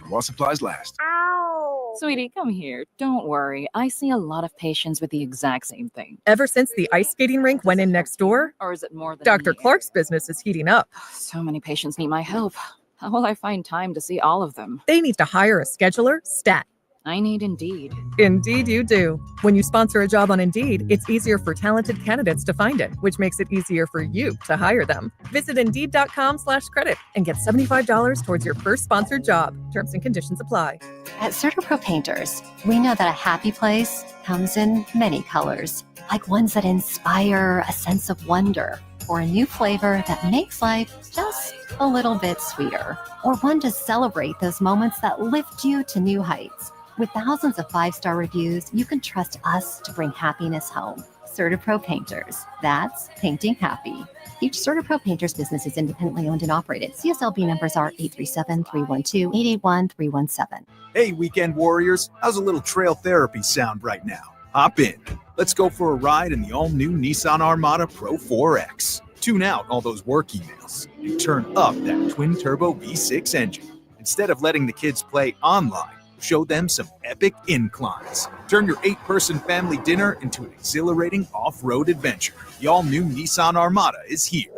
while supplies last. Ow! Sweetie, come here. Don't worry. I see a lot of patients with the exact same thing. Ever since the ice skating rink went in next door? Or is it more than Dr. Clark's business is heating up. So many patients need my help. How will I find time to see all of them? They need to hire a scheduler, stat. I need Indeed. Indeed you do. When you sponsor a job on Indeed, it's easier for talented candidates to find it, which makes it easier for you to hire them. Visit Indeed.com/credit and get $75 towards your first sponsored job. Terms and conditions apply. At CertaPro Painters, we know that a happy place comes in many colors, like ones that inspire a sense of wonder, or a new flavor that makes life just a little bit sweeter, or one to celebrate those moments that lift you to new heights. With thousands of 5-star reviews, you can trust us to bring happiness home. CertaPro Painters. That's painting happy. Each CertaPro Painters business is independently owned and operated. CSLB numbers are 837-312-881-317. Hey, weekend warriors, how's a little trail therapy sound right now? Hop in. Let's go for a ride in the all-new Nissan Armada Pro 4X. Tune out all those work emails and turn up that twin-turbo V6 engine. Instead of letting the kids play online, show them some epic inclines. Turn your 8-person family dinner into an exhilarating off-road adventure. The all-new Nissan Armada is here.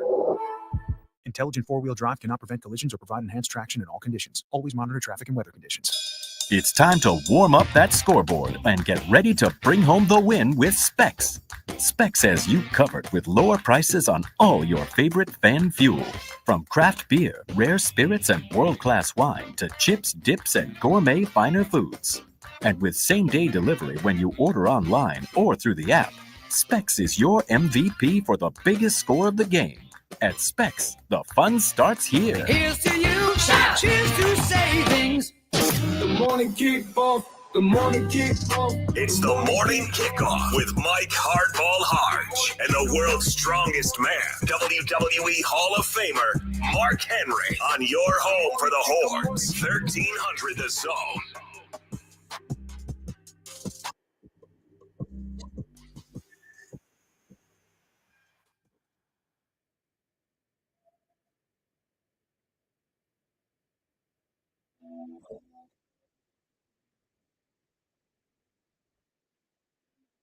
Intelligent four-wheel drive cannot prevent collisions or provide enhanced traction in all conditions. Always monitor traffic and weather conditions. It's time to warm up that scoreboard and get ready to bring home the win with Specs. Specs has you covered with lower prices on all your favorite fan fuel. From craft beer, rare spirits, and world-class wine to chips, dips, and gourmet finer foods. And with same-day delivery when you order online or through the app, Specs is your MVP for the biggest score of the game. At Specs, the fun starts here. Here's to you, cheers to savings. The morning kickoff. The morning kickoff. It's the morning kickoff with Mike Hardball Hardge and the world's strongest man, WWE Hall of Famer Mark Henry, on your home for the Horns, 1300 The Zone.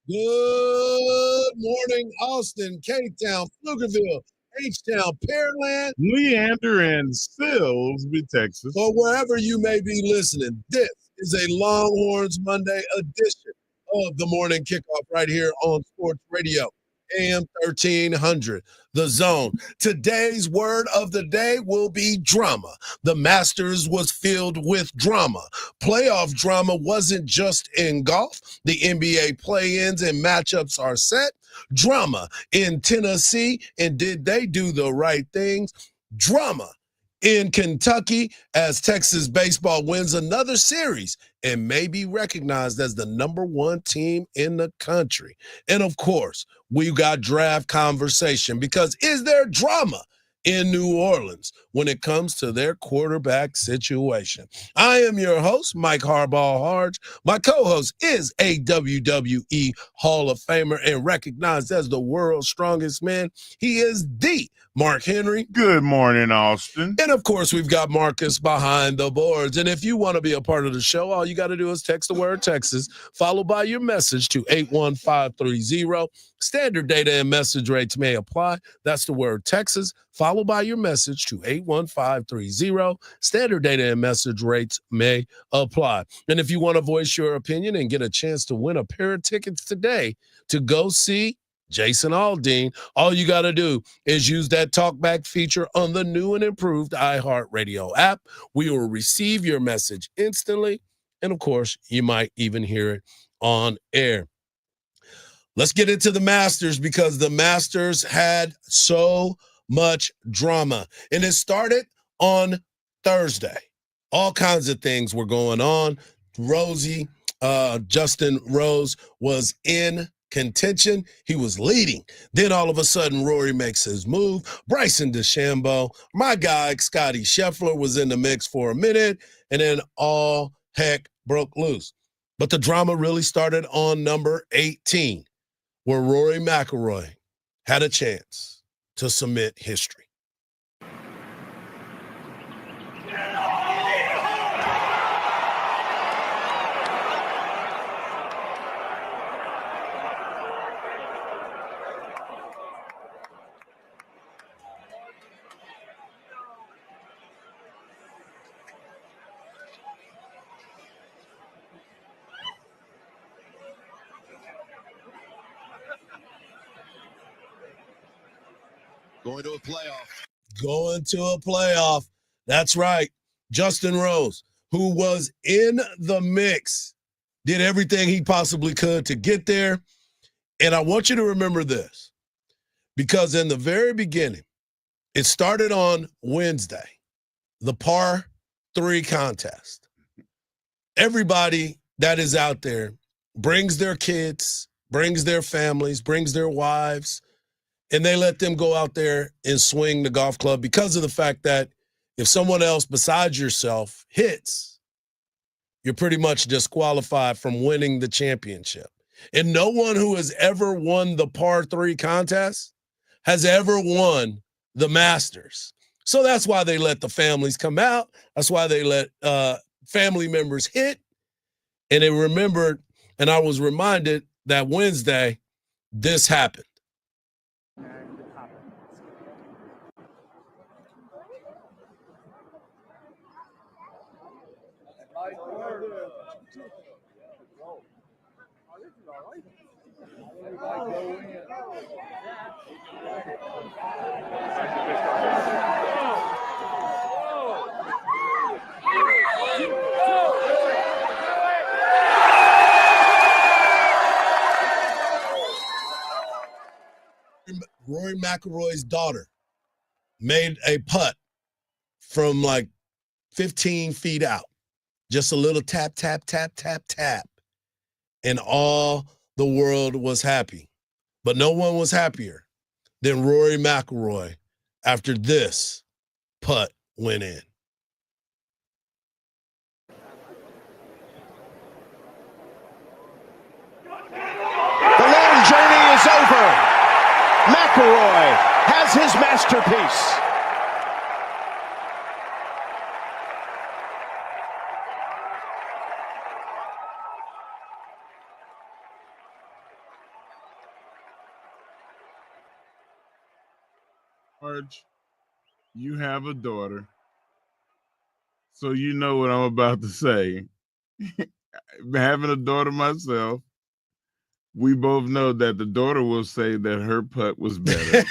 Good morning, Austin, K-Town, Pflugerville, H-Town, Pearland, Leander, and Silsbee, Texas. Or wherever you may be listening. This is a Longhorns Monday edition of the Morning Kickoff right here on Sports Radio, AM 1300, The Zone. Today's word of the day will be drama. The Masters was filled with drama. Playoff drama wasn't just in golf. The NBA play-ins and matchups are set. Drama in Tennessee, and did they do the right things? Drama in Kentucky as Texas baseball wins another series and may be recognized as the #1 team in the country. And of course, we got draft conversation, because is there drama in New Orleans when it comes to their quarterback situation? I am your host, Mike Hardball Hardge. My co-host is a WWE Hall of Famer and recognized as the world's strongest man. He is the Mark Henry. Good morning, Austin. And of course, we've got Marcus behind the boards. And if you want to be a part of the show, all you got to do is text the word Texas, followed by your message to 81530. Standard data and message rates may apply. That's the word Texas, followed by your message to 81530. Standard data and message rates may apply. And if you want to voice your opinion and get a chance to win a pair of tickets today to go see Jason Aldean, all you got to do is use that talkback feature on the new and improved iHeartRadio app. We will receive your message instantly. And of course, you might even hear it on air. Let's get into the Masters, because the Masters had so much drama. And it started on Thursday. All kinds of things were going on. Justin Rose was in contention. He was leading. Then all of a sudden, Rory makes his move. Bryson DeChambeau, my guy, Scotty Scheffler, was in the mix for a minute, and then all heck broke loose. But the drama really started on number 18, where Rory McIlroy had a chance to cement history. Going to a playoff. Going to a playoff. That's right. Justin Rose, who was in the mix, did everything he possibly could to get there. And I want you to remember this, because in the very beginning, it started on Wednesday, the par 3 contest. Everybody that is out there brings their kids, brings their families, brings their wives, and they let them go out there and swing the golf club because of the fact that if someone else besides yourself hits, you're pretty much disqualified from winning the championship. And no one who has ever won the par 3 contest has ever won the Masters. So that's why they let the families come out. That's why they let family members hit. And they remembered, and I was reminded that Wednesday, this happened. Rory McIlroy's daughter made a putt from like 15 feet out. Just a little tap, tap, tap, tap, tap. And all the world was happy. But no one was happier than Rory McIlroy after this putt went in. The long journey is over. McIlroy has his masterpiece. Hardge, you have a daughter, so you know what I'm about to say. Having a daughter myself, we both know that the daughter will say that her putt was better.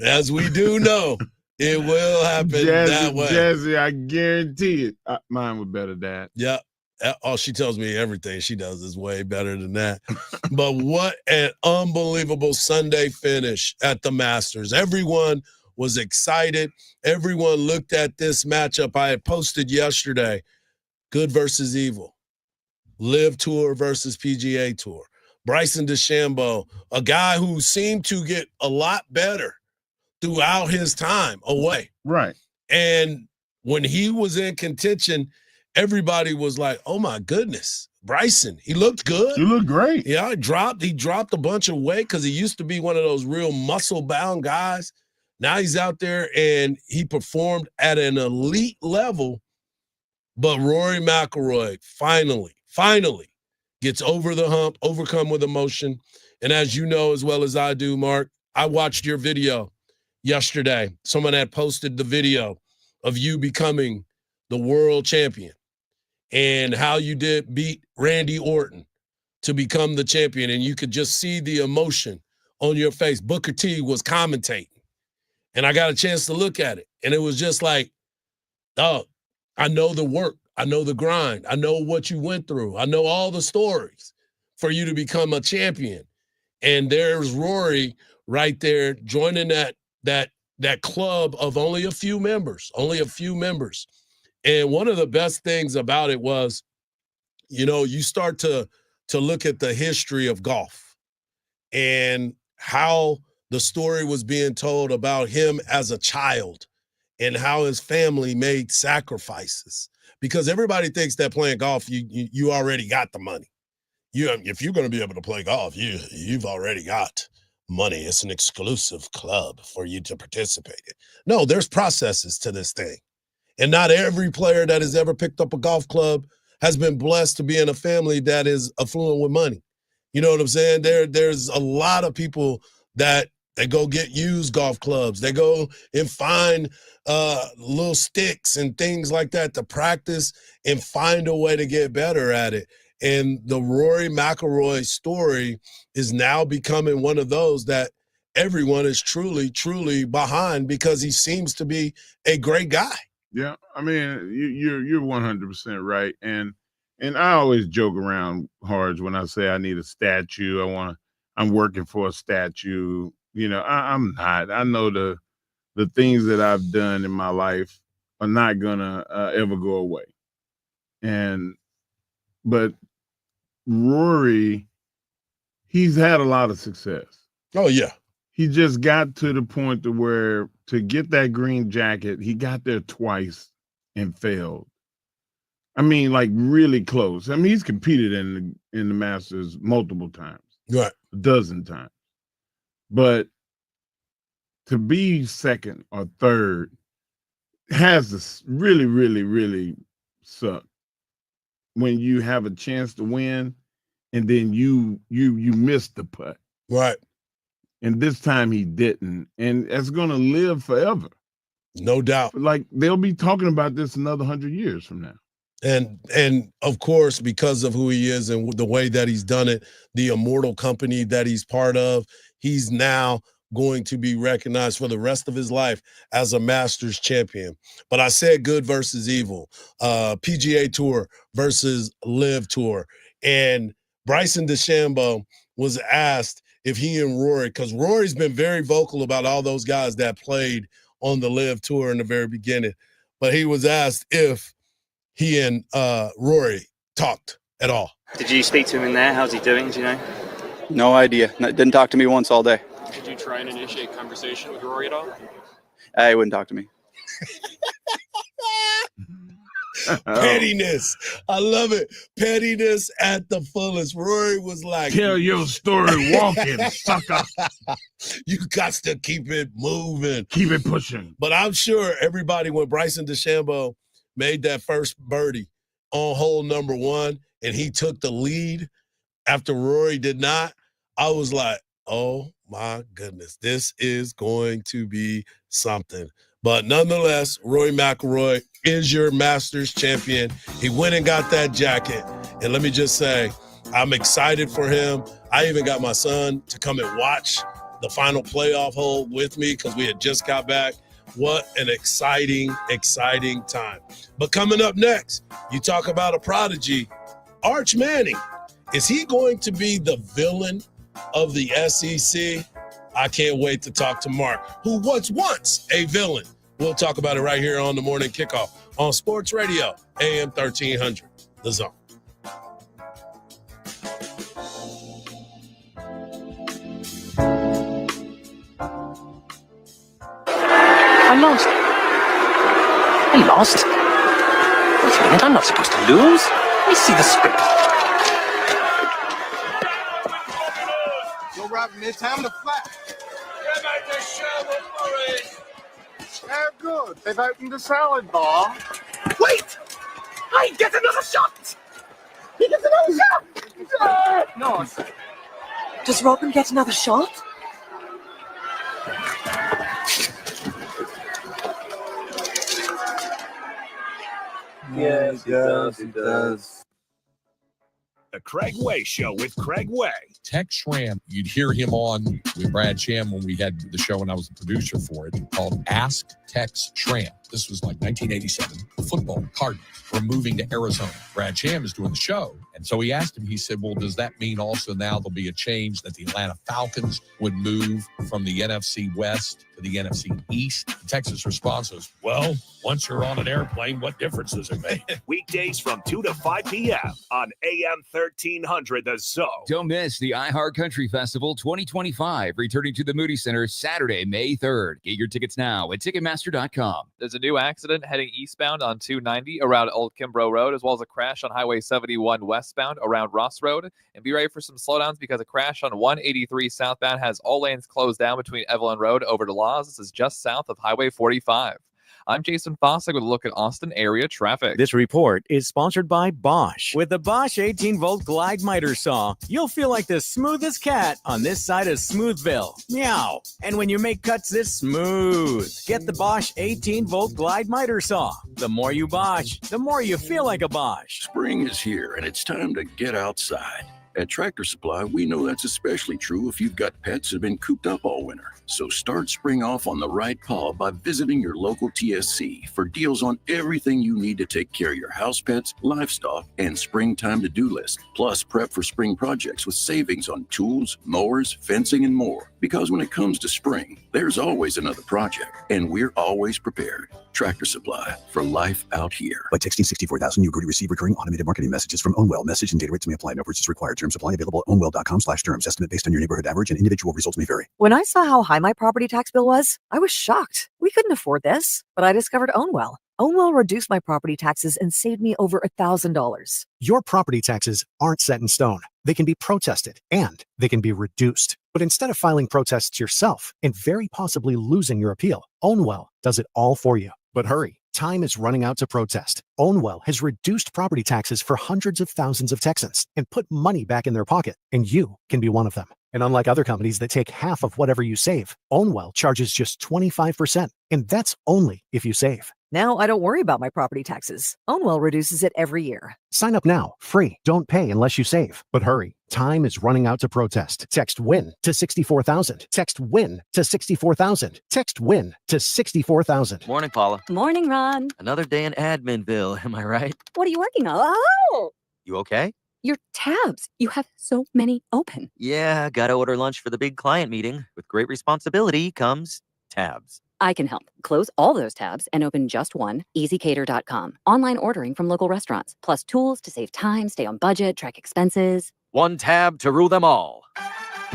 As we do know, it will happen that way. Jazzy, I guarantee it. Mine was better, Dad. Yeah. Oh, she tells me everything she does is way better than that. But what an unbelievable Sunday finish at the Masters. Everyone was excited. Everyone looked at this matchup. I had posted yesterday, good versus evil. Live Tour versus PGA Tour. Bryson DeChambeau, a guy who seemed to get a lot better throughout his time away. Right. And when he was in contention, everybody was like, oh my goodness, Bryson, he looked good. You look great. Yeah, he dropped a bunch of weight because he used to be one of those real muscle-bound guys. Now he's out there and he performed at an elite level. But Rory McIlroy finally gets over the hump, overcome with emotion. And as you know as well as I do, Mark, I watched your video yesterday. Someone had posted the video of you becoming the world champion and how you did beat Randy Orton to become the champion. And you could just see the emotion on your face. Booker T was commentating. And I got a chance to look at it. And it was just like, oh, I know the work. I know the grind. I know what you went through. I know all the stories for you to become a champion. And there's Rory right there joining that club of only a few members. And one of the best things about it was, you know, you start to look at the history of golf and how the story was being told about him as a child and how his family made sacrifices. Because everybody thinks that playing golf, you already got the money. If you're going to be able to play golf, you've already got money. It's an exclusive club for you to participate in. No, there's processes to this thing. And not every player that has ever picked up a golf club has been blessed to be in a family that is affluent with money. You know what I'm saying? There's a lot of people that they go get used golf clubs. They go and find little sticks and things like that to practice and find a way to get better at it. And the Rory McIlroy story is now becoming one of those that everyone is truly, truly behind because he seems to be a great guy. Yeah, I mean, you're 100% right, and I always joke around, Hardge, when I say I need a statue. I'm working for a statue. You know, I'm not. I know the things that I've done in my life are not gonna ever go away, but Rory, he's had a lot of success. Oh yeah. He just got to the point to where to get that green jacket, he got there twice and failed. I mean, like really close. I mean, he's competed in the Masters multiple times, right, a dozen times. But to be second or third has to really, really, really suck when you have a chance to win and then you miss the putt. Right. And this time he didn't. And it's going to live forever. No doubt. Like they'll be talking about this another 100 years from now. And of course, because of who he is and the way that he's done it, the immortal company that he's part of, he's now going to be recognized for the rest of his life as a Masters champion. But I said good versus evil, PGA Tour versus Live Tour. And Bryson DeChambeau was asked if he and Rory, because Rory's been very vocal about all those guys that played on the Live Tour in the very beginning, but he was asked if he and Rory talked at all. Did you speak to him in there? How's he doing? Do you know? No idea. Didn't talk to me once all day. Did you try and initiate conversation with Rory at all? He wouldn't talk to me. Pettiness. I love it. Pettiness at the fullest. Rory was like, tell your story walking, sucker. You got to keep it moving. Keep it pushing. But I'm sure everybody, when Bryson DeChambeau made that first birdie on hole number 1 and he took the lead after Rory did not, I was like, oh my goodness, this is going to be something. But nonetheless, Rory McIlroy is your Masters champion. He went and got that jacket. And let me just say, I'm excited for him. I even got my son to come and watch the final playoff hole with me because we had just got back. What an exciting, exciting time. But coming up next, you talk about a prodigy, Arch Manning. Is he going to be the villain of the SEC? I can't wait to talk to Mark, who was once a villain. We'll talk about it right here on the Morning Kickoff on Sports Radio, AM 1300, The Zone. I lost. I lost? Wait a minute, I'm not supposed to lose. Let me see the script. Go right midtown to flat. Come out to Sherwood, Murray. How good. They've opened a salad bar. Wait! I get another shot! He gets another shot! No. Does Robin get another shot? Yes, he does. The Craig Way Show with Craig Way. Tex Schramm, you'd hear him on with Brad Sham when we had the show and I was the producer for it, called Ask Tex Schramm. This was like 1987. The football Cardinals were moving to Arizona. Brad Sham is doing the show. And so he asked him, he said, well, does that mean also now there'll be a change that the Atlanta Falcons would move from the NFC West to the NFC East? The Texas response was, well, once you're on an airplane, what difference does it make? Weekdays from 2 to 5 p.m. on AM 1300 The Zone. Don't miss the iHeart Country Festival 2025, returning to the Moody Center Saturday, May 3rd. Get your tickets now at Ticketmaster.com. There's a new accident heading eastbound on 290 around Old Kimbrough Road, as well as a crash on Highway 71 westbound around Ross Road. And be ready for some slowdowns because a crash on 183 southbound has all lanes closed down between Evelyn Road over to Laws. This is just south of Highway 45. I'm Jason Fossick with a look at Austin area traffic. This report is sponsored by Bosch. With the Bosch 18-volt Glide Miter Saw, you'll feel like the smoothest cat on this side of Smoothville. Meow. And when you make cuts this smooth, get the Bosch 18-volt Glide Miter Saw. The more you Bosch, the more you feel like a Bosch. Spring is here, and it's time to get outside. At Tractor Supply, we know that's especially true if you've got pets that have been cooped up all winter. So start spring off on the right paw by visiting your local TSC for deals on everything you need to take care of your house pets, livestock, and springtime to-do list. Plus, prep for spring projects with savings on tools, mowers, fencing, and more. Because when it comes to spring, there's always another project, and we're always prepared. Tractor Supply, for life out here. By texting 64,000, you agree to receive recurring automated marketing messages from Ownwell. Message and data rates may apply. No purchase required. Terms apply. Available at ownwell.com/terms. Estimate based on your neighborhood average and individual results may vary. When I saw how high my property tax bill was, I was shocked. We couldn't afford this, but I discovered Ownwell. Ownwell reduced my property taxes and saved me over $1,000. Your property taxes aren't set in stone. They can be protested and they can be reduced. But instead of filing protests yourself and very possibly losing your appeal, Ownwell does it all for you. But hurry, time is running out to protest. Ownwell has reduced property taxes for hundreds of thousands of Texans and put money back in their pocket, and you can be one of them. And unlike other companies that take half of whatever you save, Ownwell charges just 25%, and that's only if you save. Now I don't worry about my property taxes. Ownwell reduces it every year. Sign up now, free. Don't pay unless you save. But hurry, time is running out to protest. Text WIN to 64,000. Text WIN to 64,000. Text WIN to 64,000. Morning, Paula. Morning, Ron. Another day in Adminville, am I right? What are you working on? Oh! You okay? Your tabs. You have so many open. Yeah, gotta order lunch for the big client meeting. With great responsibility comes tabs. I can help. Close all those tabs and open just one, easycater.com. Online ordering from local restaurants, plus tools to save time, stay on budget, track expenses. One tab to rule them all.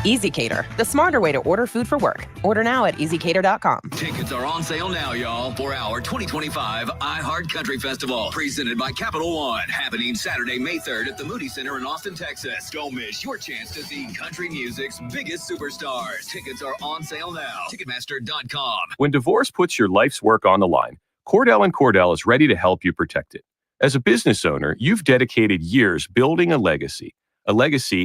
EasyCater, the smarter way to order food for work. Order now at easycater.com. Tickets are on sale now, y'all, for our 2025 iHeart Country Festival, presented by Capital One, happening Saturday, May 3rd at the Moody Center in Austin, Texas. Don't miss your chance to see country music's biggest superstars. Tickets are on sale now. Ticketmaster.com. When divorce puts your life's work on the line, Cordell & Cordell is ready to help you protect it. As a business owner, you've dedicated years building a legacy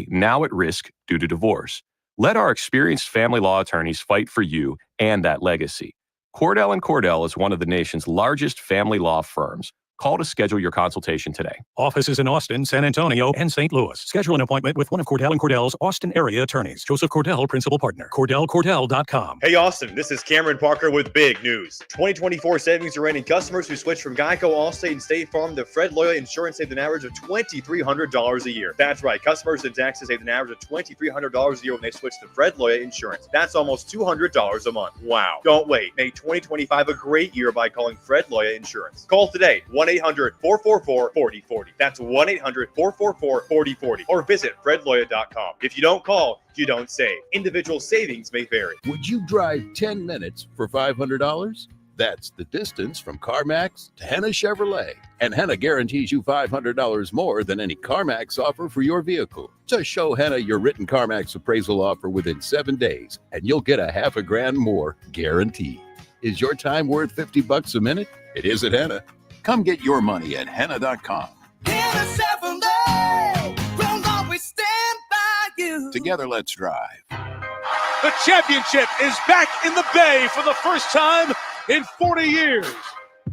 now at risk due to divorce. Let our experienced family law attorneys fight for you and that legacy. Cordell & Cordell is one of the nation's largest family law firms. Call to schedule your consultation today. Offices in Austin, San Antonio, and St. Louis. Schedule an appointment with one of Cordell & Cordell's Austin area attorneys. Joseph Cordell, principal partner. CordellCordell.com. Hey, Austin, this is Cameron Parker with big news. 2024 savings are ending. Customers who switch from Geico, Allstate, and State Farm to Fred Loya Insurance saved an average of $2,300 a year. That's right. Customers in Texas saved an average of $2,300 a year when they switch to Fred Loya Insurance. That's almost $200 a month. Wow. Don't wait. Make 2025 a great year by calling Fred Loya Insurance. Call today, 1-800-444-4040. That's 1-800-444-4040. Or visit fredloya.com. If you don't call, you don't save. Individual savings may vary. Would you drive 10 minutes for $500? That's the distance from CarMax to Henna Chevrolet. And Henna guarantees you $500 more than any CarMax offer for your vehicle. Just show Henna your written CarMax appraisal offer within 7 days, and you'll get $1,000 more guaranteed. Is your time worth $50 a minute? It is at Henna. Come get your money at henna.com. Henna Chevrolet, we'll always stand by you. Together, let's drive. The championship is back in the Bay for the first time in 40 years.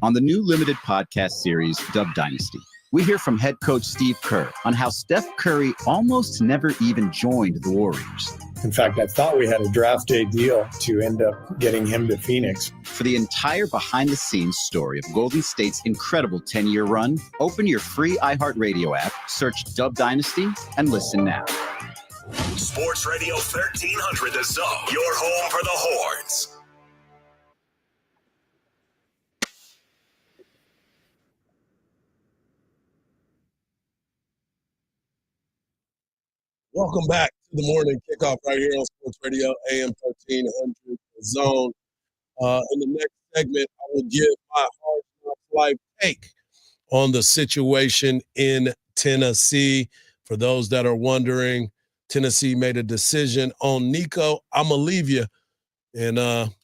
On the new limited podcast series, Dub Dynasty, we hear from head coach Steve Kerr on how Steph Curry almost never even joined the Warriors. In fact, I thought we had a draft day deal to end up getting him to Phoenix. For the entire behind-the-scenes story of Golden State's incredible 10-year run, open your free iHeartRadio app, search Dub Dynasty, and listen now. Sports Radio 1300 The Zone, your home for the Horns. Welcome back to the morning kickoff right here on Sports Radio, AM 1300 The Zone. In the next segment, I will give my Hard Life take on the situation in Tennessee. For those that are wondering, Tennessee made a decision on Nico. I'm going to leave you And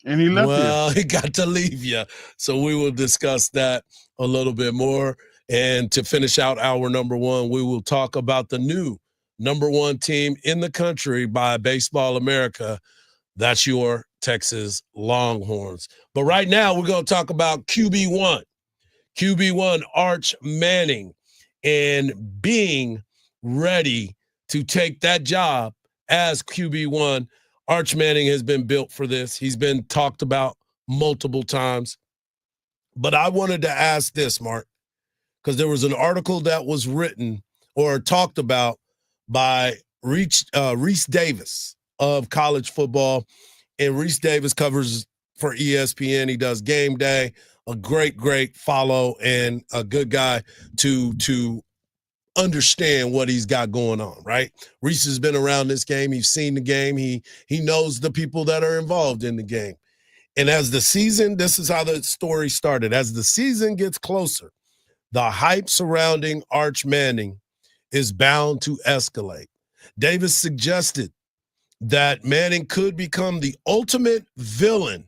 he left well, he got to leave you. So we will discuss that a little bit more. And to finish out hour number one, we will talk about the new number one team in the country by Baseball America. That's your Texas Longhorns. But right now, we're going to talk about QB1. QB1, Arch Manning, and being ready to take that job as QB1. Arch Manning has been built for this. He's been talked about multiple times. But I wanted to ask this, Mark, because there was an article that was written or talked about by Reese Davis of college football. And Reese Davis covers for ESPN. He does Game Day, a great follow and a good guy to understand what he's got going on, right? Reese has been around this game. He's seen the game. He knows the people that are involved in the game. And as the season, this is how the story started. As the season gets closer, the hype surrounding Arch Manning is bound to escalate. Davis suggested that Manning could become the ultimate villain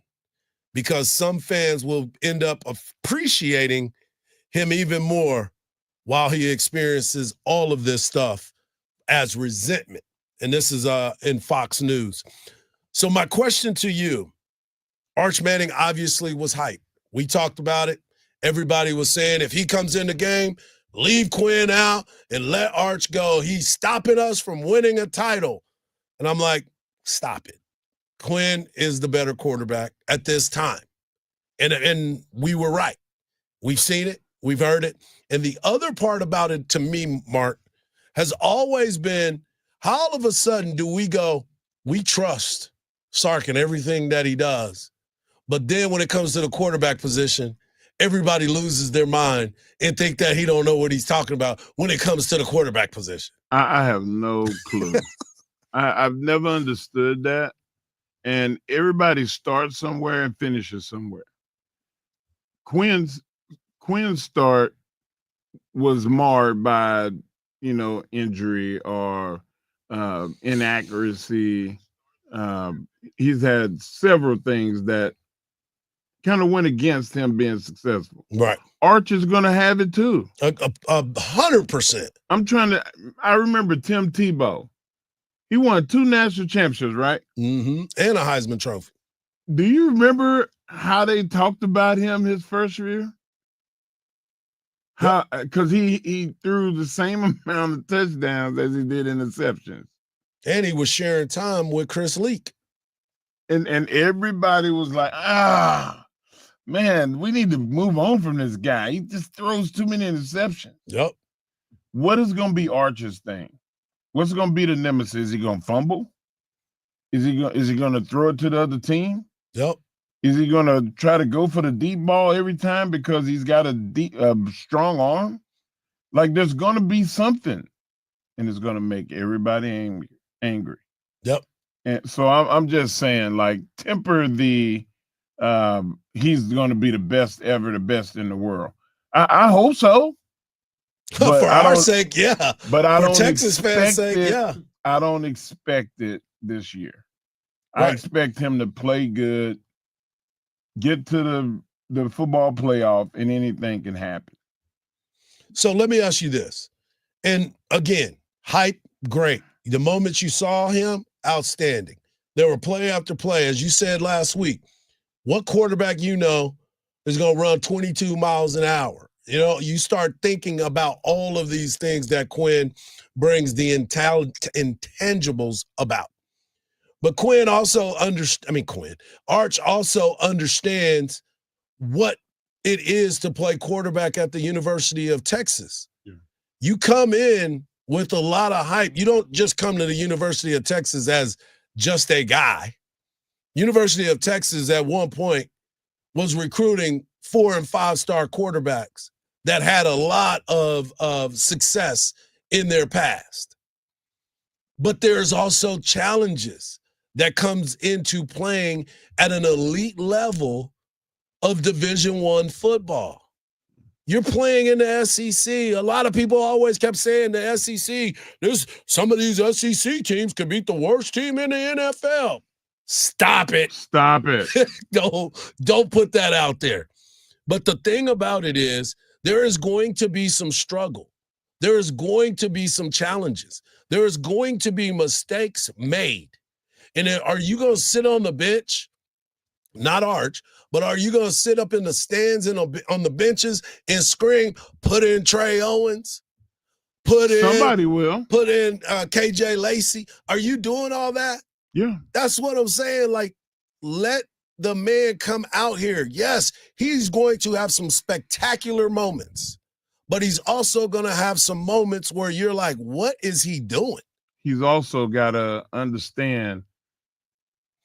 because some fans will end up appreciating him even more while he experiences all of this stuff as resentment. And this is in Fox News. So my question to you, Arch Manning obviously was hyped. We talked about it. Everybody was saying if he comes in the game, leave Quinn out and let Arch go. He's stopping us from winning a title. And I'm like, stop it. Quinn is the better quarterback at this time. And we were right. We've seen it. We've heard it. And the other part about it to me, Mark, has always been how all of a sudden do we go, we trust Sark and everything that he does. But then when it comes to the quarterback position, everybody loses their mind and think that he don't know what he's talking about when it comes to the quarterback position. I have no clue. I've never understood that. And everybody starts somewhere and finishes somewhere. Quinn's start was marred by, injury or inaccuracy. He's had several things that kind of went against him being successful. Right. Arch is going to have it too. 100%. I remember Tim Tebow. He won 2 national championships, right? Mm-hmm. And a Heisman Trophy. Do you remember how they talked about him his first year? Because he threw the same amount of touchdowns as he did interceptions. And he was sharing time with Chris Leak. And everybody was like, man, we need to move on from this guy. He just throws too many interceptions. Yep. What is going to be Arch's thing? What's going to be the nemesis? Is he going to fumble? Is he going to throw it to the other team? Yep. Is he going to try to go for the deep ball every time because he's got a strong arm? Like there's going to be something, and it's going to make everybody angry. Yep. And so I'm just saying, like, temper the he's going to be the best ever, the best in the world. I hope so. For our sake, yeah. But I don't Texas fans' sake, yeah. I don't expect it this year. Right. I expect him to play good, get to the football playoff, and anything can happen. So let me ask you this. And again, hype, great. The moments you saw him, outstanding. There were play after play. As you said last week, what quarterback is going to run 22 miles an hour? You start thinking about all of these things that Quinn brings the intangibles about. But Arch also understands what it is to play quarterback at the University of Texas. Yeah. You come in with a lot of hype. You don't just come to the University of Texas as just a guy. University of Texas at one point was recruiting 4- and 5-star quarterbacks that had a lot of success in their past. But there's also challenges that comes into playing at an elite level of Division I football. You're playing in the SEC. A lot of people always kept saying the SEC, some of these SEC teams could beat the worst team in the NFL. Stop it. Stop it. Don't put that out there. But the thing about it is, there is going to be some struggle. There is going to be some challenges. There is going to be mistakes made. And then are you going to sit on the bench? Not Hardge, but are you going to sit up in the stands and on the benches and scream, put in Trey Owens? Somebody will. Put in KJ Lacey. Are you doing all that? Yeah. That's what I'm saying. Like, let the man come out here. Yes, he's going to have some spectacular moments, but he's also going to have some moments where you're like, what is he doing? He's also got to understand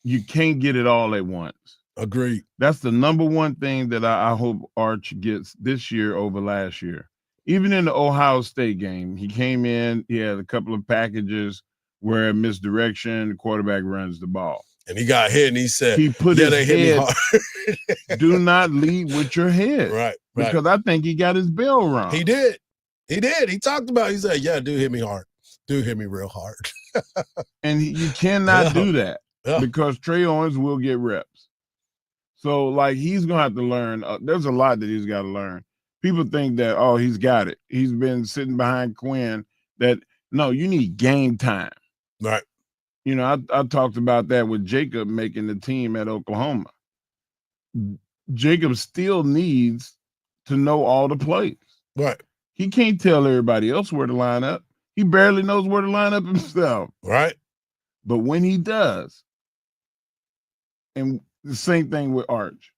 you can't get it all at once. Agreed. That's the number one thing that I hope Arch gets this year over last year. Even in the Ohio State game, he came in, he had a couple of packages where misdirection, the quarterback runs the ball. And he got hit, and he said, he put yeah, his they hit me head, hard. do not lead with your head. Right. Because I think he got his bell wrong. He did. He talked about it. He said, yeah, dude hit me hard. Dude hit me real hard. And you cannot do that because Trey Owens will get reps. So, like, he's going to have to learn. There's a lot that he's got to learn. People think that, oh, he's got it. He's been sitting behind Quinn. No, you need game time. Right. You know, I talked about that with Jacob making the team at Oklahoma. Jacob still needs to know all the plays. Right. He can't tell everybody else where to line up. He barely knows where to line up himself. Right. But when he does, and the same thing with Arch.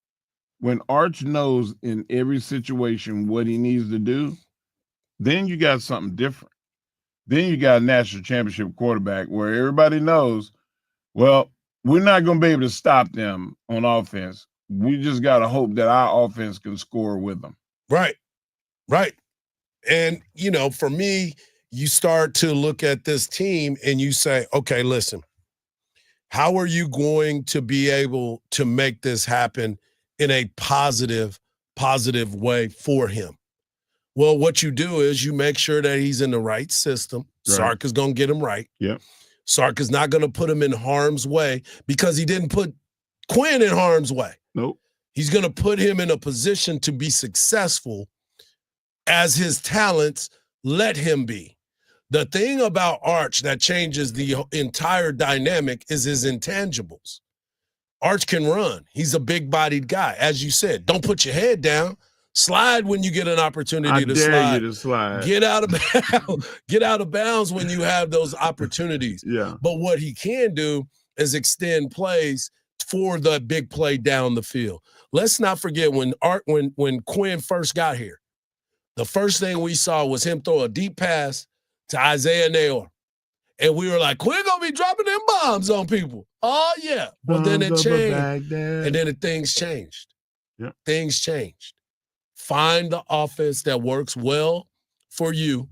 When Arch knows in every situation what he needs to do, then you got something different. Then you got a national championship quarterback where everybody knows, well, we're not going to be able to stop them on offense. We just got to hope that our offense can score with them. Right. Right. And, you know, for me, you start to look at this team and you say, okay, listen, how are you going to be able to make this happen in a positive way for him? Well, what you do is you make sure that he's in the right system. Right. Sark is going to get him right. Yeah. Sark is not going to put him in harm's way because he didn't put Quinn in harm's way. Nope. He's going to put him in a position to be successful as his talents let him be. The thing about Arch that changes the entire dynamic is his intangibles. Arch can run. He's a big-bodied guy. As you said, don't put your head down. Slide when you get an opportunity to slide. I dare you to slide. Get out of bounds. Get out of bounds when you have those opportunities. Yeah. But what he can do is extend plays for the big play down the field. Let's not forget when Quinn first got here, the first thing we saw was him throw a deep pass to Isaiah Nayor. And we were like, Quinn gonna be dropping them bombs on people. Oh, yeah. Well, then it changed. And then things changed. Yeah. Things changed. Find the offense that works well for you.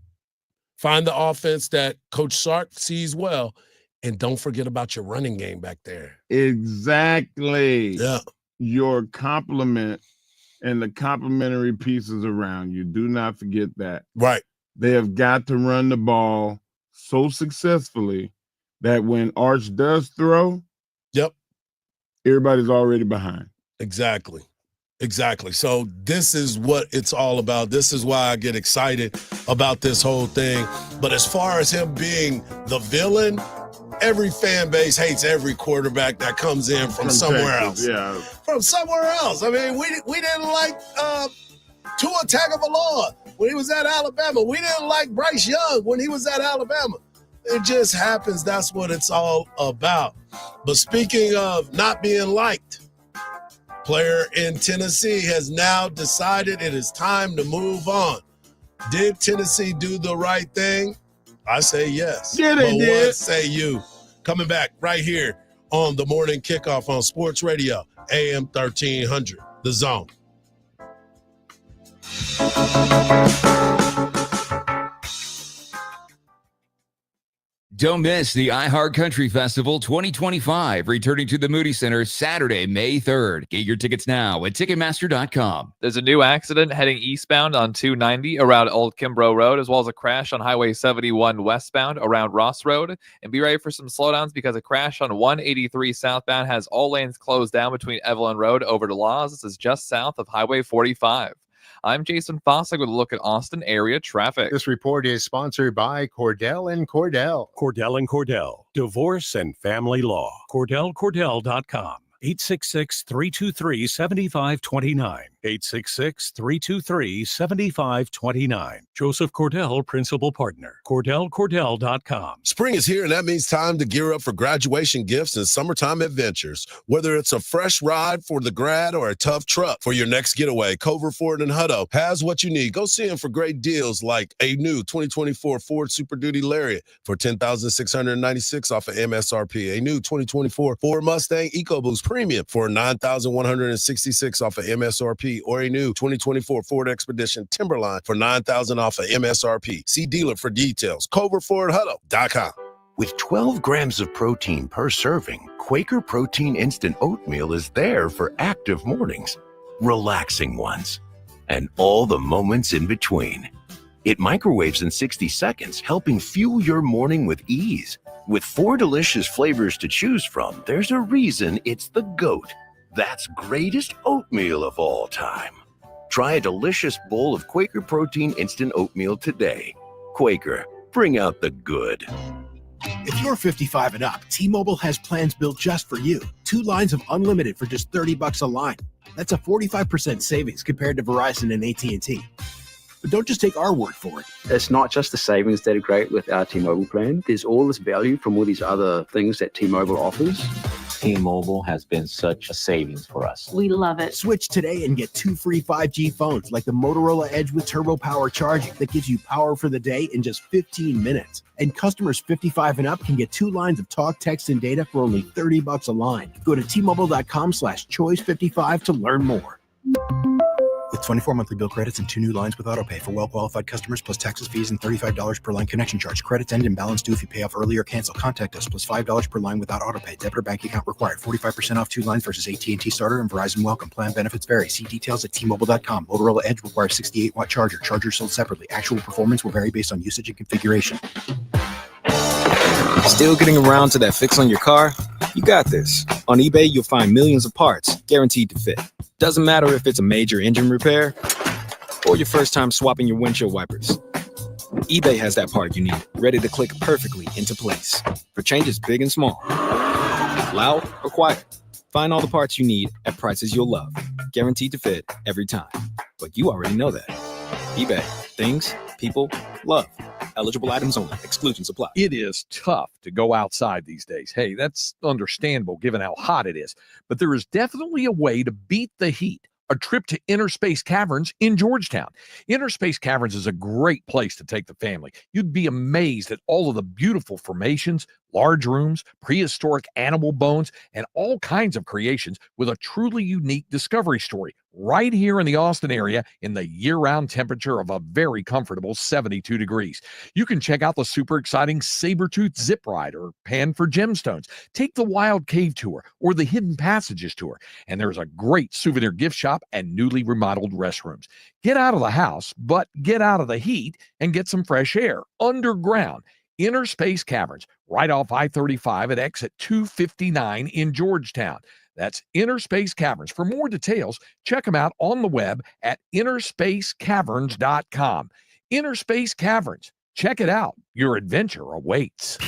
Find the offense that Coach Sark sees well. And don't forget about your running game back there. Exactly. Yeah. Your complement and the complementary pieces around you. Do not forget that. Right. They have got to run the ball so successfully that when Arch does throw, yep, everybody's already behind. Exactly. So this is what it's all about. This is why I get excited about this whole thing. But as far as him being the villain, every fan base hates every quarterback that comes in from somewhere Texas, else. Yeah. From somewhere else. I mean, we didn't like Tua Tagovailoa when he was at Alabama. We didn't like Bryce Young when he was at Alabama. It just happens. That's what it's all about. But speaking of not being liked, player in Tennessee has now decided it is time to move on. Did Tennessee do the right thing? I say yes. Yeah, they did. What say you? Coming back right here on the Morning Kickoff on Sports Radio, AM 1300, The Zone. Don't miss the iHeart Country Festival 2025, returning to the Moody Center Saturday, May 3rd. Get your tickets now at Ticketmaster.com. There's a new accident heading eastbound on 290 around Old Kimbrough Road, as well as a crash on Highway 71 westbound around Ross Road. And be ready for some slowdowns because a crash on 183 southbound has all lanes closed down between Evelyn Road over to Laws. This is just south of Highway 45. I'm Jason Fossick with a look at Austin area traffic. This report is sponsored by Cordell and Cordell. Cordell & Cordell, Divorce and Family Law. CordellCordell.com. 866-323-7529. 866-323-7529. Joseph Cordell, Principal Partner. CordellCordell.com. Spring is here, and that means time to gear up for graduation gifts and summertime adventures. Whether it's a fresh ride for the grad or a tough truck for your next getaway, Cover Ford and Hutto has what you need. Go see them for great deals like a new 2024 Ford Super Duty Lariat for $10,696 off of MSRP. A new 2024 Ford Mustang EcoBoost Premium for $9,166 off of MSRP, or a new 2024 Ford Expedition Timberline for $9,000 off of MSRP. See dealer for details. CoverFordHuddle.com. With 12 grams of protein per serving, Quaker Protein Instant Oatmeal is there for active mornings, relaxing ones, and all the moments in between. It microwaves in 60 seconds, helping fuel your morning with ease. With 4 delicious flavors to choose from, there's a reason it's the GOAT. That's greatest oatmeal of all time. Try a delicious bowl of Quaker Protein Instant Oatmeal today. Quaker, bring out the good. If you're 55 and up, T-Mobile has plans built just for you. 2 lines of unlimited for just $30 a line. That's a 45% savings compared to Verizon and AT&T. But don't just take our word for it. It's not just the savings that are great with our T-Mobile plan. There's all this value from all these other things that T-Mobile offers. T-Mobile has been such a savings for us. We love it. Switch today and get 2 free 5G phones like the Motorola Edge with Turbo Power charging that gives you power for the day in just 15 minutes. And customers 55 and up can get 2 lines of talk, text, and data for only $30 a line. Go to T-Mobile.com/choice55 to learn more. With 24 monthly bill credits and 2 new lines with autopay for well-qualified customers, plus taxes, fees, and $35 per line connection charge. Credits end and balance due if you pay off early or cancel. Contact us, plus $5 per line without autopay. Debit or bank account required. 45% off 2 lines versus AT&T Starter and Verizon Welcome. Plan benefits vary. See details at T-Mobile.com. Motorola Edge requires 68-watt charger. Chargers sold separately. Actual performance will vary based on usage and configuration. Still getting around to that fix on your car? You got this. On eBay, you'll find millions of parts guaranteed to fit. Doesn't matter if it's a major engine repair or your first time swapping your windshield wipers. eBay has that part you need, ready to click perfectly into place for changes big and small, loud or quiet. Find all the parts you need at prices you'll love, guaranteed to fit every time. But you already know that. eBay, things people love. Eligible items only. Exclusions apply. It is tough to go outside these days. Hey, that's understandable given how hot it is. But there is definitely a way to beat the heat. A trip to Inner Space Caverns in Georgetown. Inner Space Caverns is a great place to take the family. You'd be amazed at all of the beautiful formations, large rooms, prehistoric animal bones, and all kinds of creations with a truly unique discovery story right here in the Austin area in the year-round temperature of a very comfortable 72 degrees. You can check out the super exciting saber-tooth zip ride or pan for gemstones. Take the wild cave tour or the hidden passages tour. And there's a great souvenir gift shop and newly remodeled restrooms. Get out of the house, but get out of the heat and get some fresh air underground. Inner Space Caverns, right off I-35 at exit 259 in Georgetown. That's Inner Space Caverns. For more details, check them out on the web at innerspacecaverns.com. Inner Space Caverns. Check it out. Your adventure awaits.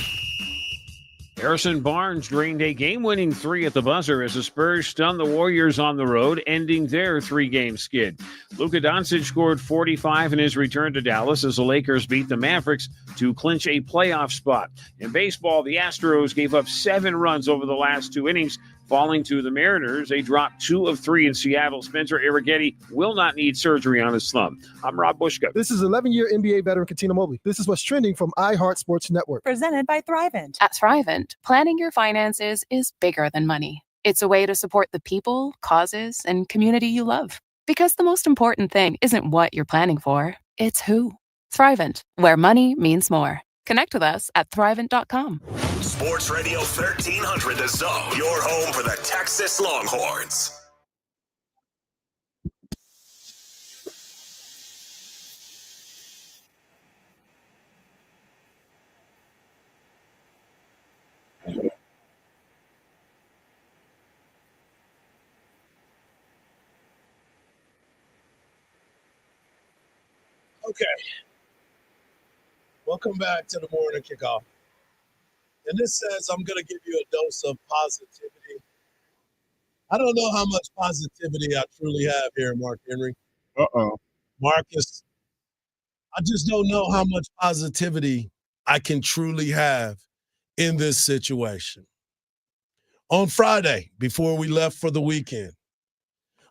Harrison Barnes drained a game-winning 3 at the buzzer as the Spurs stunned the Warriors on the road, ending their 3-game skid. Luka Doncic scored 45 in his return to Dallas as the Lakers beat the Mavericks to clinch a playoff spot. In baseball, the Astros gave up 7 runs over the last 2 innings, falling to the Mariners. They dropped 2 of 3 in Seattle. Spencer Arrighetti will not need surgery on his thumb. I'm Rob Bushka. This is 11-year NBA veteran Katina Mobley. This is what's trending from iHeart Sports Network. Presented by Thrivent. At Thrivent, planning your finances is bigger than money. It's a way to support the people, causes, and community you love. Because the most important thing isn't what you're planning for, it's who. Thrivent, where money means more. Connect with us at thrivent.com. Sports Radio 1300 The Zone, your home for the Texas Longhorns. Okay. Welcome back to the morning kickoff. And this says I'm going to give you a dose of positivity. I don't know how much positivity I truly have here, Mark Henry. Uh-oh. Marcus, I just don't know how much positivity I can truly have in this situation. On Friday, before we left for the weekend,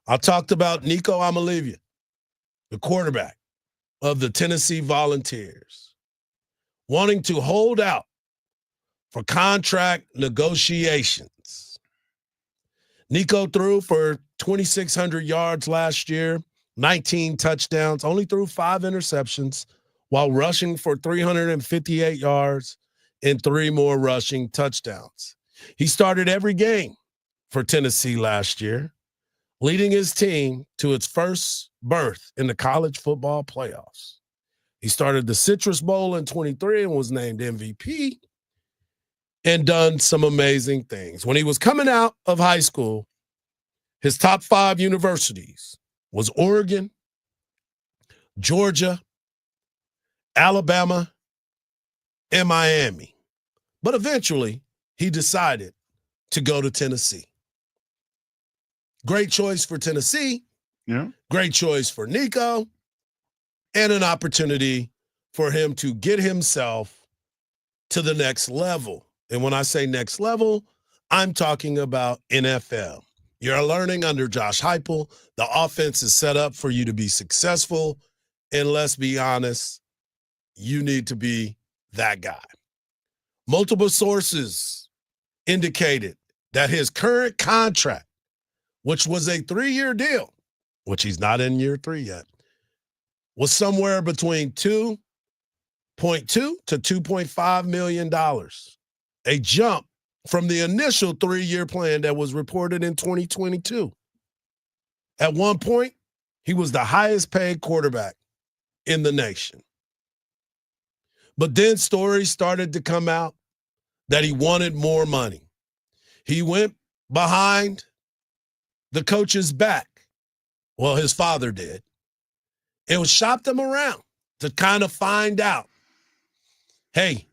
I talked about Nico Amalivia, the quarterback of the Tennessee Volunteers, wanting to hold out for contract negotiations. Nico threw for 2,600 yards last year, 19 touchdowns, only threw 5 interceptions while rushing for 358 yards and 3 more rushing touchdowns. He started every game for Tennessee last year, leading his team to its first berth in the college football playoffs. He started the Citrus Bowl in 23 and was named MVP and done some amazing things. When he was coming out of high school, his top 5 universities was Oregon, Georgia, Alabama, and Miami. But eventually, he decided to go to Tennessee. Great choice for Tennessee. Yeah. Great choice for Nico. And an opportunity for him to get himself to the next level. And when I say next level, I'm talking about NFL. You're learning under Josh Heupel. The offense is set up for you to be successful. And let's be honest, you need to be that guy. Multiple sources indicated that his current contract, which was a 3-year deal, which he's not in year 3 yet, was somewhere between $2.2 to $2.5 million, a jump from the initial 3-year plan that was reported in 2022. At one point, he was the highest paid quarterback in the nation. But then stories started to come out that he wanted more money. He went behind the coach's back. Well, his father did. And shopped him around to kind of find out, hey,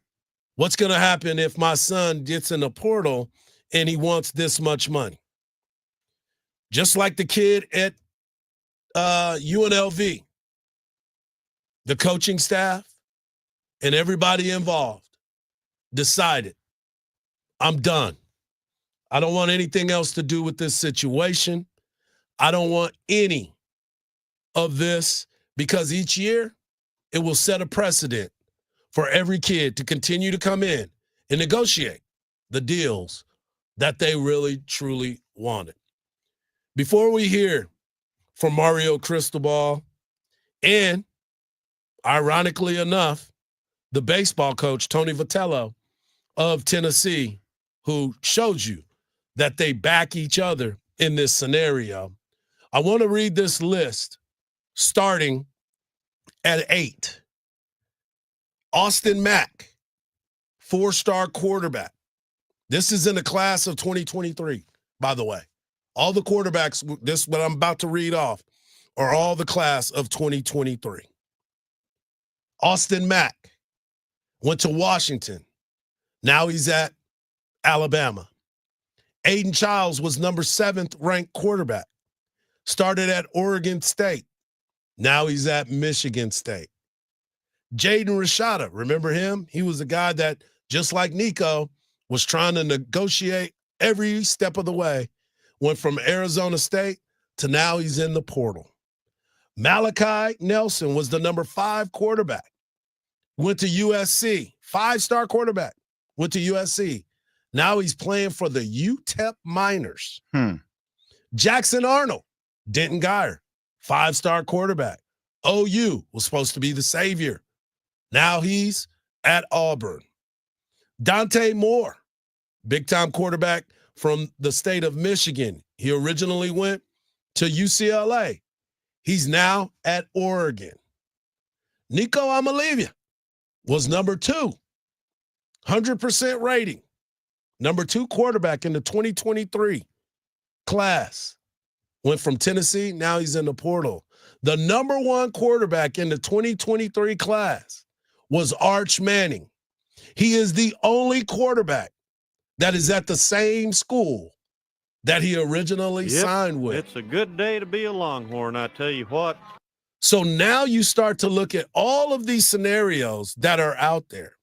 what's going to happen if my son gets in the portal and he wants this much money? Just like the kid at UNLV, the coaching staff and everybody involved decided, I'm done. I don't want anything else to do with this situation. I don't want any of this, because each year it will set a precedent for every kid to continue to come in and negotiate the deals that they really, truly wanted. Before we hear from Mario Cristobal and, ironically enough, the baseball coach, Tony Vitello of Tennessee, who showed you that they back each other in this scenario, I want to read this list starting at 8. Austin Mack, 4-star quarterback. This is in the class of 2023, by the way. All the quarterbacks, this what I'm about to read off, are all the class of 2023. Austin Mack went to Washington. Now he's at Alabama. Aiden Childs was number 7th ranked quarterback. Started at Oregon State. Now he's at Michigan State. Jaden Rashada, remember him? He was the guy that, just like Nico, was trying to negotiate every step of the way. Went from Arizona State to now he's in the portal. Malachi Nelson was the number 5 quarterback. Went to USC. 5-star quarterback. Went to USC. Now he's playing for the UTEP Miners. Jackson Arnold, Denton Guyer, 5-star quarterback. OU was supposed to be the savior. Now he's at Auburn. Dante Moore, big-time quarterback from the state of Michigan. He originally went to UCLA. He's now at Oregon. Nico Amalivia was number 2, 100% rating. Number 2 quarterback in the 2023 class. Went from Tennessee, now he's in the portal. The number 1 quarterback in the 2023 class was Arch Manning. He is the only quarterback that is at the same school that he originally signed with. It's a good day to be a Longhorn, I tell you what. So now you start to look at all of these scenarios that are out there.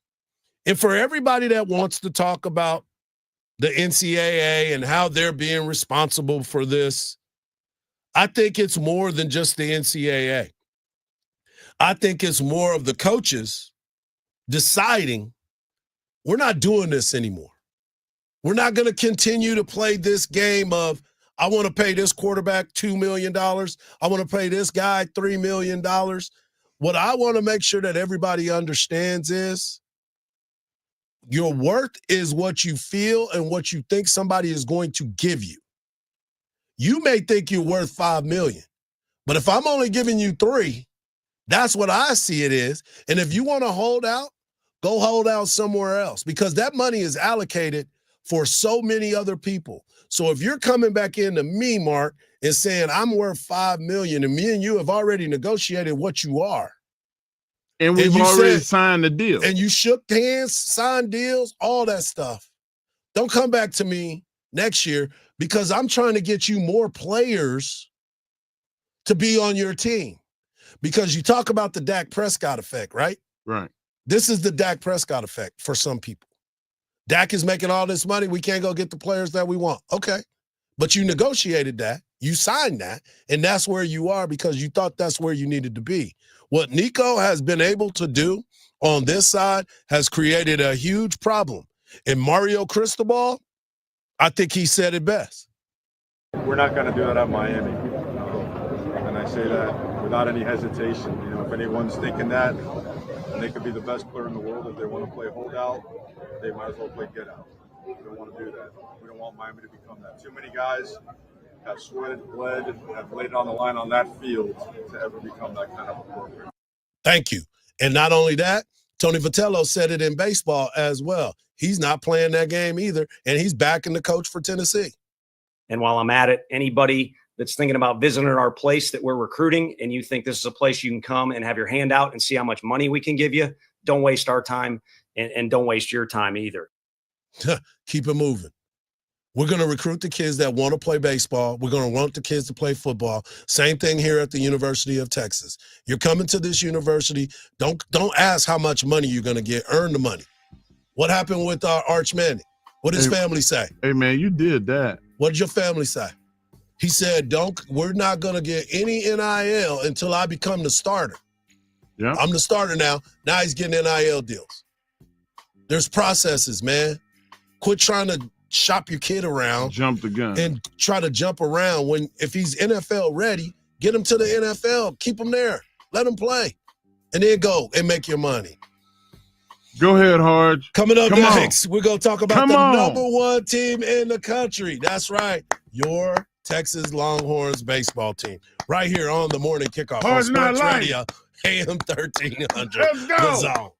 And for everybody that wants to talk about the NCAA and how they're being responsible for this, I think it's more than just the NCAA. I think it's more of the coaches deciding we're not doing this anymore. We're not going to continue to play this game of, I want to pay this quarterback $2 million. I want to pay this guy $3 million. What I want to make sure that everybody understands is your worth is what you feel and what you think somebody is going to give you. You may think you're worth $5 million, but if I'm only giving you $3 million, that's what I see it is. And if you want to hold out, go hold out somewhere else because that money is allocated for so many other people. So if you're coming back into me, Mark, and saying I'm worth $5 million, and me and you have already negotiated what you are, and we've already signed the deal, and you shook hands, signed deals, all that stuff, don't come back to me next year because I'm trying to get you more players to be on your team. Because you talk about the Dak Prescott effect, right? Right. This is the Dak Prescott effect for some people. Dak is making all this money. We can't go get the players that we want. Okay. But you negotiated that. You signed that. And that's where you are because you thought that's where you needed to be. What Nico has been able to do on this side has created a huge problem. And Mario Cristobal, I think he said it best. We're not going to do that at Miami. And I say that without any hesitation. You know, if anyone's thinking that, and they could be the best player in the world if they want to play holdout, they might as well play get out. We don't want to do that. We don't want Miami to become that. Too many guys have sweated, bled, have laid it on the line on that field to ever become that kind of a program. Thank you. And not only that, Tony Vitello said it in baseball as well. He's not playing that game either, and he's backing the coach for Tennessee. And while I'm at it, anybody that's thinking about visiting our place that we're recruiting and you think this is a place you can come and have your hand out and see how much money we can give you, don't waste our time and don't waste your time either. Keep it moving. We're going to recruit the kids that want to play baseball. We're going to want the kids to play football. Same thing here at the University of Texas. You're coming to this university. Don't ask how much money you're going to get. Earn the money. What happened with Arch Manning? What did his family say? Hey, man, you did that. What did your family say? He said, we're not going to get any NIL until I become the starter. Yeah. I'm the starter now. Now he's getting NIL deals. There's processes, man. Quit trying to shop your kid around. Jump the gun. And try to jump around. If he's NFL ready, get him to the NFL. Keep him there. Let him play. And then go and make your money. Go ahead, Hardge. Coming up next, we're going to talk about the number 1 team in the country. That's right. Your Texas Longhorns baseball team. Right here on the Morning Kickoff on Sports Radio, AM 1300. Let's go. The Zone.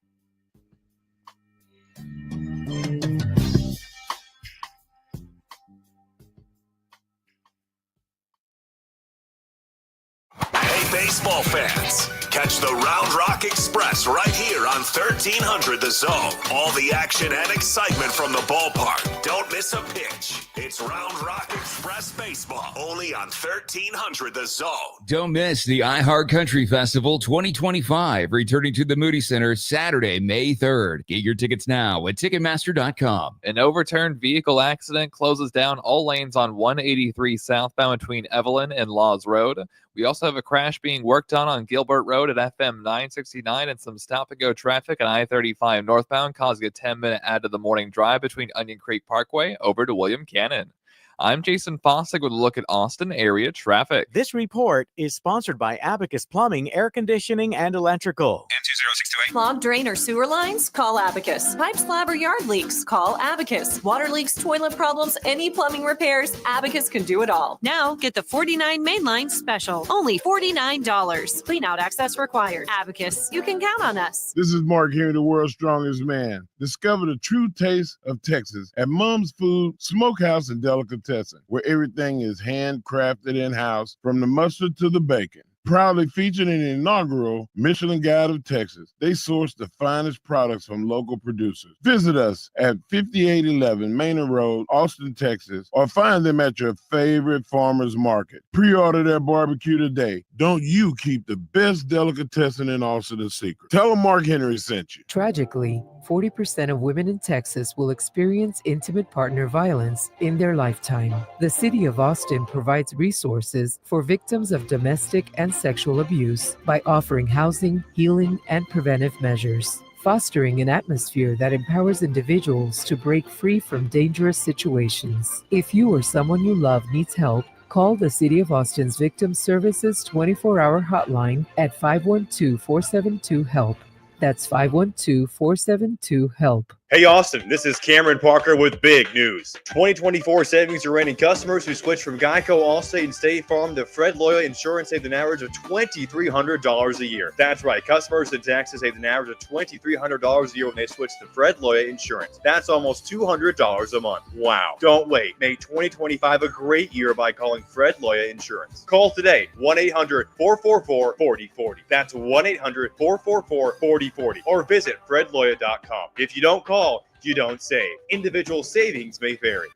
Hey, baseball fans. Catch the Round Rock Express right here on 1300 The Zone. All the action and excitement from the ballpark. Don't miss a pitch. It's Round Rock Express Baseball, only on 1300 The Zone. Don't miss the iHeart Country Festival 2025, returning to the Moody Center Saturday, May 3rd. Get your tickets now at Ticketmaster.com. An overturned vehicle accident closes down all lanes on 183 southbound between Evelyn and Laws Road. We also have a crash being worked on Gilbert Road at FM 969 and some stop-and-go traffic on I-35 northbound, causing a 10-minute add to the morning drive between Onion Creek Parkway over to William Cannon. I'm Jason Fossick with a look at Austin area traffic. This report is sponsored by Abacus Plumbing, Air Conditioning, and Electrical. M20628. Clogged drain or sewer lines? Call Abacus. Pipe, slab, or yard leaks? Call Abacus. Water leaks, toilet problems, any plumbing repairs? Abacus can do it all. Now get the 49 mainline special. Only $49. Clean out access required. Abacus. You can count on us. This is Mark Henry, the world's strongest man. Discover the true taste of Texas at Mom's Food, Smokehouse, and Delicatessen, where everything is handcrafted in-house, from the mustard to the bacon. Proudly featured in the inaugural Michelin Guide of Texas, they source the finest products from local producers. Visit us at 5811 Maynard Road, Austin, Texas, or find them at your favorite farmer's market. Pre-order their barbecue today. Don't you keep the best delicatessen in Austin a secret. Tell them Mark Henry sent you. Tragically, 40% of women in Texas will experience intimate partner violence in their lifetime. The City of Austin provides resources for victims of domestic and sexual abuse by offering housing, healing, and preventive measures, fostering an atmosphere that empowers individuals to break free from dangerous situations. If you or someone you love needs help, call the City of Austin's Victim Services 24-hour hotline at 512-472-HELP. That's 512-472-HELP. Hey Austin, this is Cameron Parker with big news. 2024 savings are reigning. Customers who switch from Geico, Allstate, and State Farm to Fred Loya Insurance saved an average of $2,300 a year. That's right, customers in Texas saved an average of $2,300 a year when they switch to Fred Loya Insurance. That's almost $200 a month. Wow. Don't wait. Make 2025 a great year by calling Fred Loya Insurance. Call today, 1-800-444-4040. That's 1-800-444-4040. Or visit fredloya.com. If you don't call, you don't save. Individual savings may vary.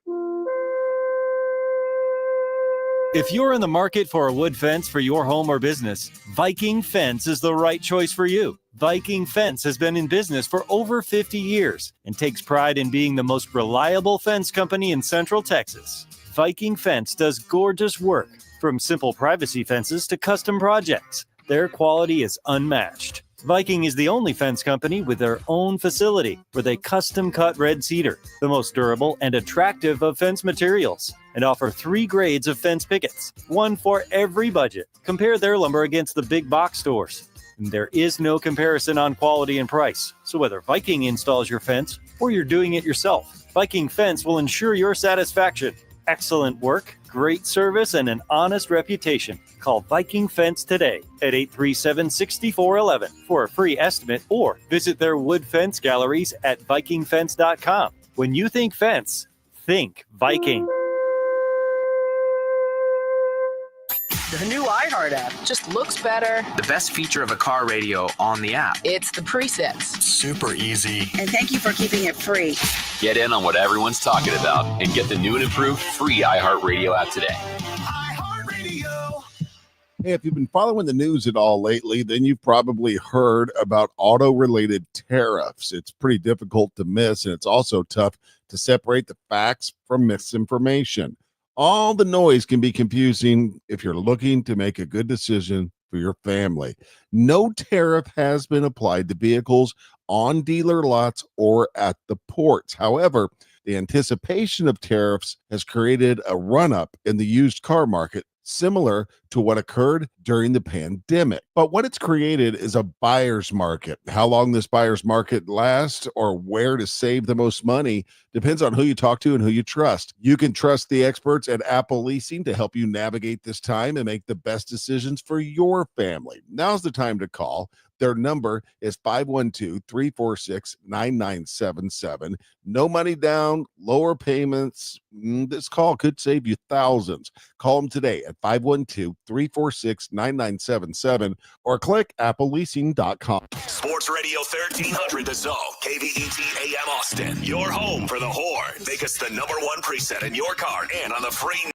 If you're in the market for a wood fence for your home or business, Viking Fence is the right choice for you. Viking Fence has been in business for over 50 years and takes pride in being the most reliable fence company in Central Texas. Viking Fence does gorgeous work, from simple privacy fences to custom projects. Their quality is unmatched. Viking is the only fence company with their own facility where they custom cut red cedar, the most durable and attractive of fence materials, and offer 3 grades of fence pickets, one for every budget. Compare their lumber against the big box stores. And there is no comparison on quality and price. So whether Viking installs your fence or you're doing it yourself, Viking Fence will ensure your satisfaction. Excellent work, great service, and an honest reputation. Call Viking Fence today at 837-6411 for a free estimate or visit their wood fence galleries at vikingfence.com. When you think fence, think Viking. The new iHeart app just looks better. The best feature of a car radio on the app. It's the presets. Super easy. And thank you for keeping it free. Get in on what everyone's talking about and get the new and improved free iHeartRadio app today. Hey, if you've been following the news at all lately, then you've probably heard about auto-related tariffs. It's pretty difficult to miss, and it's also tough to separate the facts from misinformation. All the noise can be confusing if you're looking to make a good decision for your family. No tariff has been applied to vehicles on dealer lots or at the ports. However, the anticipation of tariffs has created a run-up in the used car market, similar to what occurred during the pandemic. But what it's created is a buyer's market. How long this buyer's market lasts or where to save the most money depends on who you talk to and who you trust. You can trust the experts at Apple Leasing to help you navigate this time and make the best decisions for your family. Now's the time to call. Their number is 512-346-9977. No money down, lower payments. This call could save you thousands. Call them today at 512-346-9977 or click appleleasing.com. Sports Radio 1300 The Zone, KVET AM Austin. Your home for the Horns. Make us the #1 preset in your car and on the free